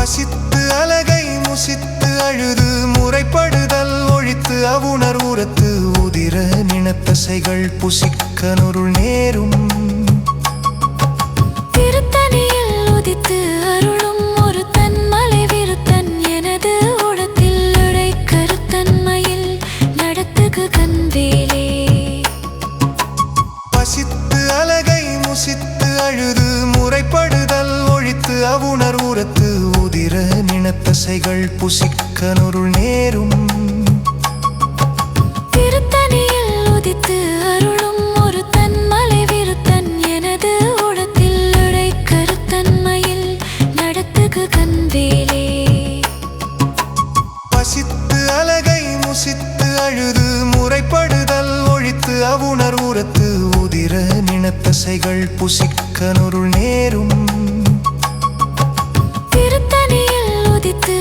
பசித்து அலகை முசித்து அழுது முறைப்படுதல் ஒழித்து அவுணர் உரத்து உதிர நினத்தசைகள் புசிக்க நொருள் நேரும் திருத்தணியில் உதித்து அருளும் ஒரு தன்மலை விருத்தன் எனது உடத்தில் உடை கருத்தன்மையில் நடத்துகு கண்வேலே பசித்து அலகை முசித்து அழுது முறைப்படுதல் ஒழித்து அவுணர் உரத்து உதிர நினத்தசைகள் புசிக்க நொருள் நேரும் திருத்தணியில் உதித்து அருளும் ஒரு தன்மலை விருத்தன் எனது உடத்தில் உடை கருத்தன்மையில் நடத்துகு கண்வேலே பசித்து அலகை முசித்து அழுது முறைப்படுதல் ஒழித்து அவுணர் உரத்து உதிர நினத்தசைகள் புசிக்க நொருள் நேரும் திருத்தணியில் உதித்து